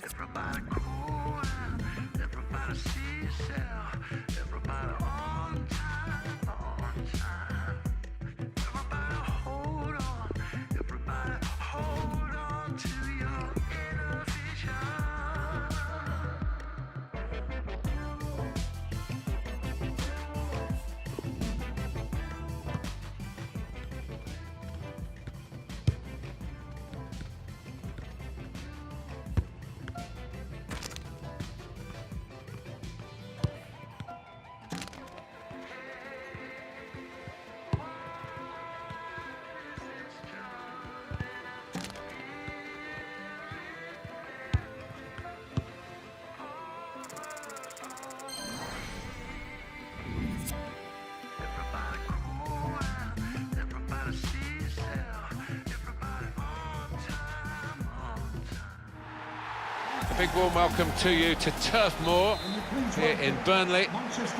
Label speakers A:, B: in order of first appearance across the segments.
A: Everybody cool, everybody see yourself, everybody on time, on time. Everybody hold on, everybody hold on to your inner vision. Everybody cool, everybody see yourself, everybody on time, on time.
B: A big warm welcome to you to Turf Moor here in Burnley,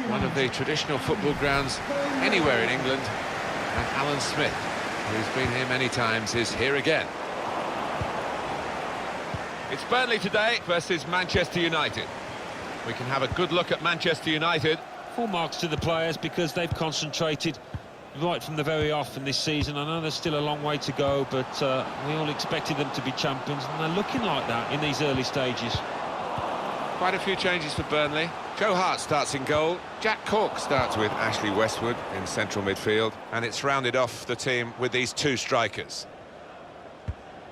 B: one of the traditional football grounds anywhere in England. And Alan Smith, who's been here many times, is here again. It's Burnley today versus Manchester United. We can have a good look at Manchester United.
C: Full marks to the players because they've concentrated right from the very off in this season. I know there's still a long way to go, but we all expected them to be champions, and they're looking like that in these early stages.
B: Quite a few changes for Burnley. Joe Hart starts in goal. Jack Cork starts with Ashley Westwood in central midfield, and it's rounded off the team with these two strikers.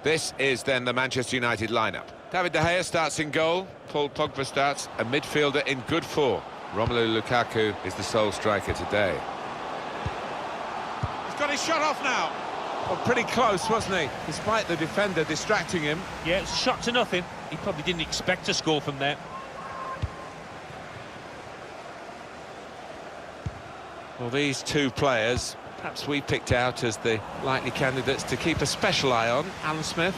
B: This is then the Manchester United lineup. David De Gea starts in goal. Paul Pogba starts, a midfielder in good form. Romelu Lukaku is the sole striker today. He's got his shot off now. Well, pretty close, wasn't he? Despite the defender distracting him.
C: Yeah, it's a shot to nothing. He probably didn't expect to score from there.
B: Well, these two players, perhaps we picked out as the likely candidates to keep a special eye on. Alan Smith.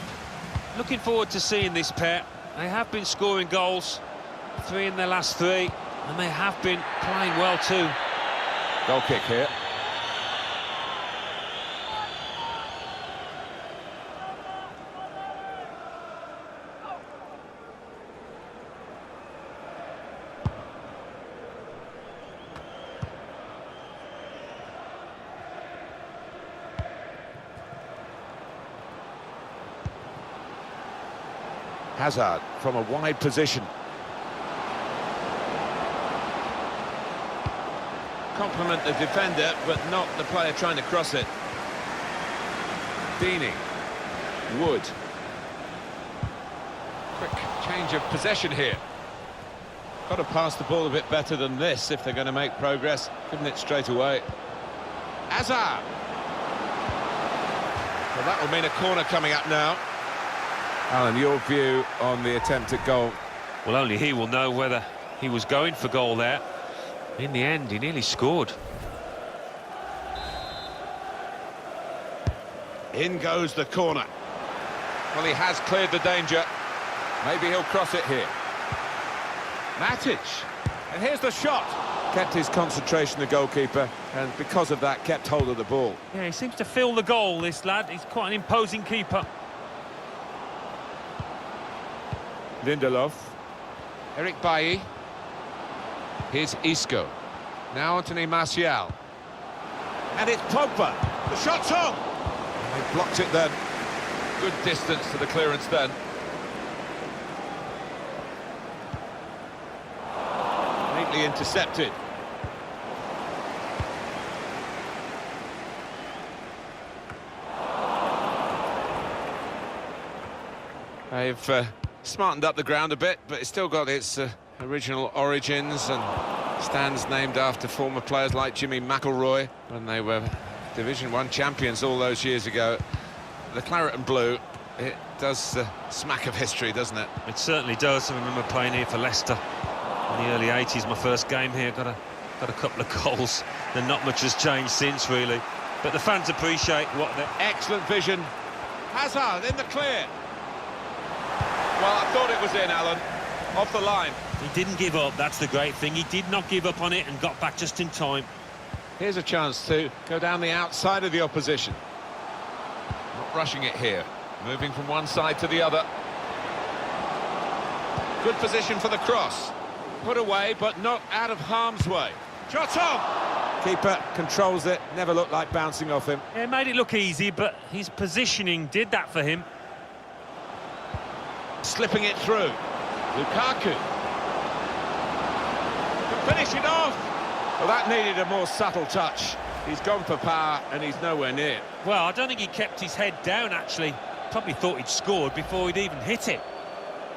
C: Looking forward to seeing this pair. They have been scoring goals, 3 in their last 3, and they have been playing well too.
B: Goal kick here. Hazard from a wide position. Compliment the defender, but not the player trying to cross it. Deeney. Wood. Quick change of possession here. Got to pass the ball a bit better than this if they're going to make progress. Giving it straight away. Hazard. Well, that will mean a corner coming up now. Alan, your view on the attempt at goal?
C: Well, only he will know whether he was going for goal there. In the end, he nearly scored.
B: In goes the corner. Well, he has cleared the danger. Maybe he'll cross it here. Matic. And here's the shot. Kept his concentration, the goalkeeper, and because of that, kept hold of the ball.
C: Yeah, he seems to feel the goal, this lad. He's quite an imposing keeper.
B: Lindelof. Eric Bailly. Here's Isco. Now Anthony Martial. And it's Pogba. The shot's on. They blocked it then. Good distance to the clearance then. Neatly intercepted. They've smartened up the ground a bit, but it's still got its original origins and stands named after former players like Jimmy McIlroy when they were Division 1 champions all those years ago. The claret and blue, it does smack of history, doesn't it?
C: It certainly does. I remember playing here for Leicester in the early 80s. My first game here, got a couple of goals. And not much has changed since, really. But the fans appreciate what they're...
B: Excellent vision. Hazard in the clear. Well, I thought it was in, Alan. Off the line.
C: He didn't give up, that's the great thing. He did not give up on it and got back just in time.
B: Here's a chance to go down the outside of the opposition. Not rushing it here. Moving from one side to the other. Good position for the cross. Put away, but not out of harm's way. Shot on! Keeper controls it, never looked like bouncing off him.
C: Yeah, it made it look easy, but his positioning did that for him.
B: Slipping it through. Lukaku. Can finish it off! Well, that needed a more subtle touch. He's gone for power, and he's nowhere near.
C: Well, I don't think he kept his head down, actually. Probably thought he'd scored before he'd even hit it.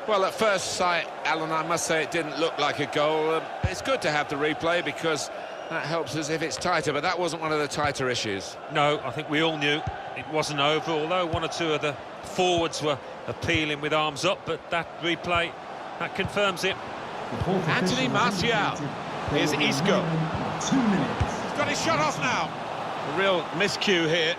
B: Well, at first sight, Alan, I must say it didn't look like a goal. It's good to have the replay because that helps us if it's tighter, but that wasn't one of the tighter issues.
C: No, I think we all knew it wasn't over, although one or two of the forwards were appealing with arms up, but that replay, that confirms it.
B: Anthony Martial. Here's Isco.
D: 2 minutes.
B: He's got his shot off now. A real miscue here.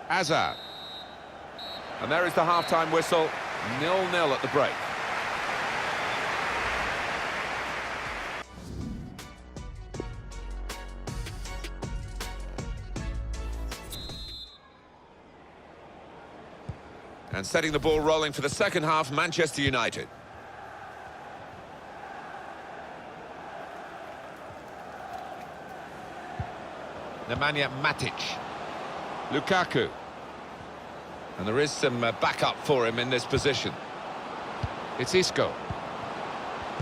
B: Hazard. And there is the half-time whistle, 0-0 at the break. And setting the ball rolling for the second half, Manchester United. Nemanja Matic. Lukaku. And there is some backup for him in this position. It's Isco.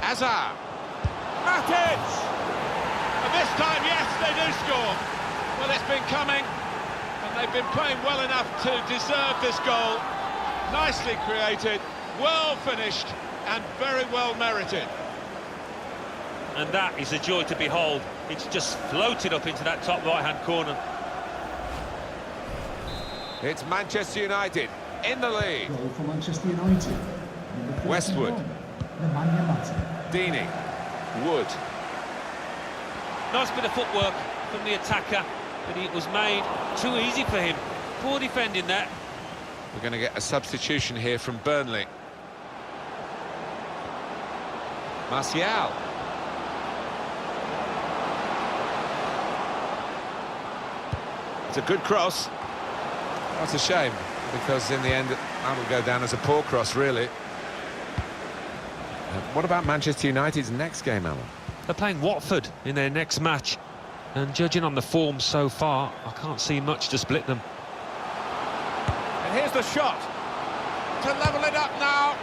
B: Hazard. Matic! And this time, yes, they do score. Well, it's been coming, and they've been playing well enough to deserve this goal. Nicely created, well finished, and very well merited.
C: And that is a joy to behold. It's just floated up into that top right-hand corner.
B: It's Manchester United in the lead.
D: Goal for Manchester United. Number
B: Westwood.
D: 31, Nemanja Matic.
B: Deeney. Wood.
C: Nice bit of footwork from the attacker, but it was made too easy for him. Poor defending that.
B: We're going to get a substitution here from Burnley. Martial. It's a good cross. That's a shame, because in the end, that'll go down as a poor cross, really. What about Manchester United's next game, Alan?
C: They're playing Watford in their next match, and judging on the form so far, I can't see much to split them.
B: And here's the shot to level it up now,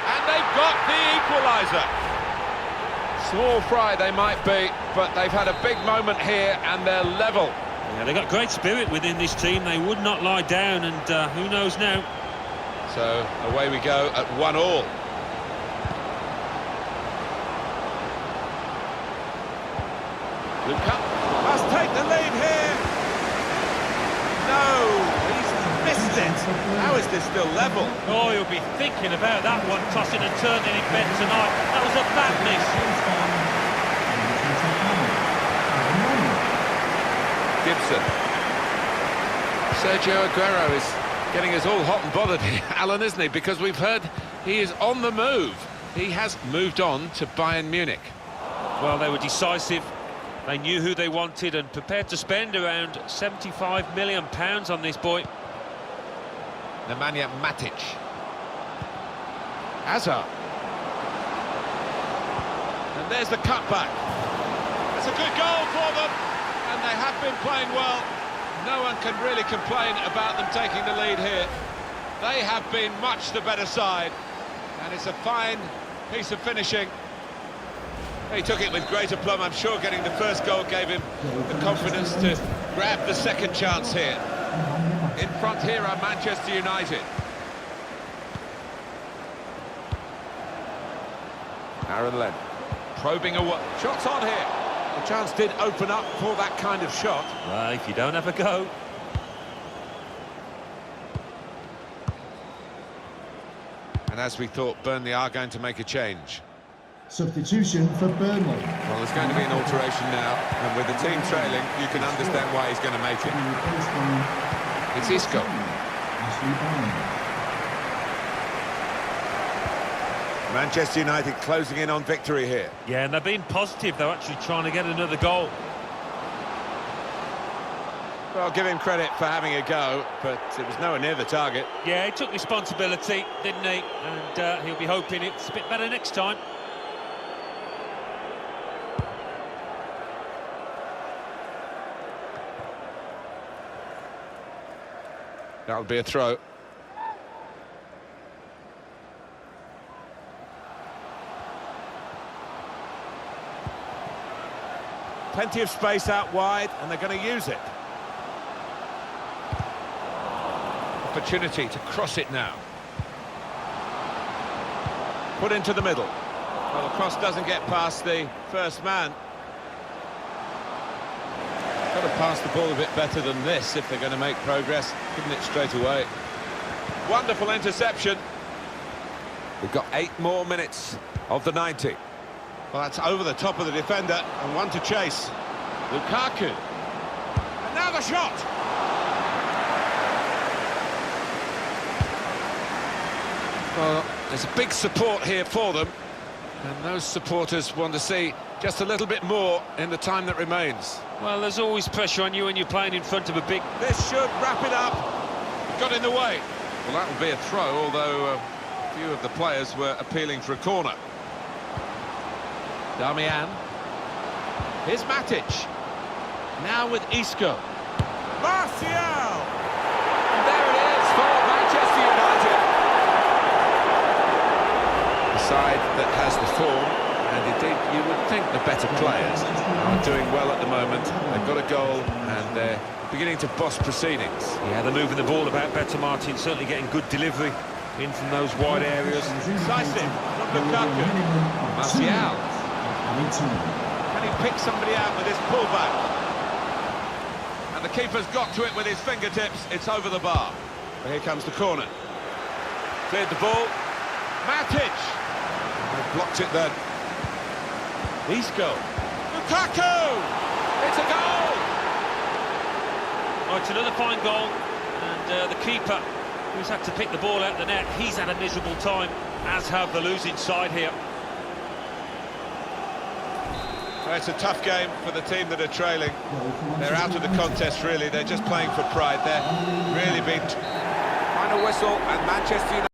B: and they've got the equaliser. Small fry they might be, but they've had a big moment here, and they're level.
C: Yeah, they've got great spirit within this team. They would not lie down, and who knows now.
B: So away we go at 1-1. Lukaku must take the lead here. No, he's missed it. How is this still level?
C: Oh, you'll be thinking about that one, tossing and turning in bed tonight. That was a bad miss.
B: Gibson. Sergio Aguero is getting us all hot and bothered here, Alan, isn't he? Because we've heard he is on the move. He has moved on to Bayern Munich.
C: Well, they were decisive. They knew who they wanted and prepared to spend around £75 million on this boy.
B: Nemanja Matic. Hazard. And there's the cutback. It's a good goal for them, and they have been playing well. No one can really complain about them taking the lead here. They have been much the better side, and it's a fine piece of finishing. He took it with great aplomb. I'm sure getting the first goal gave him the confidence to grab the second chance here. In front here are Manchester United. Aaron Lennon probing away. Shots on here. The chance did open up for that kind of shot.
C: Well, if you don't have a go.
B: And as we thought, Burnley are going to make a change.
D: Substitution for Burnley.
B: Well, there's going to be an alteration now, and with the team trailing, you can understand why he's going to make it. It's Isco.
D: Ashley Barnes.
B: Manchester United closing in on victory here.
C: Yeah, and they're being positive. They're actually trying to get another goal.
B: Well, I'll give him credit for having a go, but it was nowhere near the target.
C: Yeah, he took responsibility, didn't he? And he'll be hoping it's a bit better next time.
B: That'll be a throw. Plenty of space out wide, and they're going to use it. Opportunity to cross it now. Put into the middle. Well, the cross doesn't get past the first man. Got to pass the ball a bit better than this if they're going to make progress. Giving it straight away. Wonderful interception. We've got 8 more minutes of the 90. Well, that's over the top of the defender and one to chase. Lukaku. And now the shot. Well, there's a big support here for them. And those supporters want to see just a little bit more in the time that remains.
C: Well, there's always pressure on you when you're playing in front of a big...
B: This should wrap it up. Got in the way. Well, that will be a throw, although a few of the players were appealing for a corner. Damian. Here's Matic. Now with Isco. Martial! And there it is for Manchester United. The side that has the form, and indeed you would think the better players are doing well at the moment. They've got a goal and they're beginning to boss proceedings.
C: Yeah, they're moving the ball about better, Martin. Certainly getting good delivery in from those wide areas.
B: Decisive from Lukaku. Martial. Can he pick somebody out with his pullback? And the keeper's got to it with his fingertips. It's over the bar. But here comes the corner. Cleared the ball. Matic. They blocked it then. Isco. Lukaku! It's a goal!
C: Oh, it's another fine goal. And the keeper, who's had to pick the ball out of the net, he's had a miserable time, as have the losing side here.
B: Well, it's a tough game for the team that are trailing. They're out of the contest, really. They're just playing for pride. They're really been... Final whistle, and Manchester United...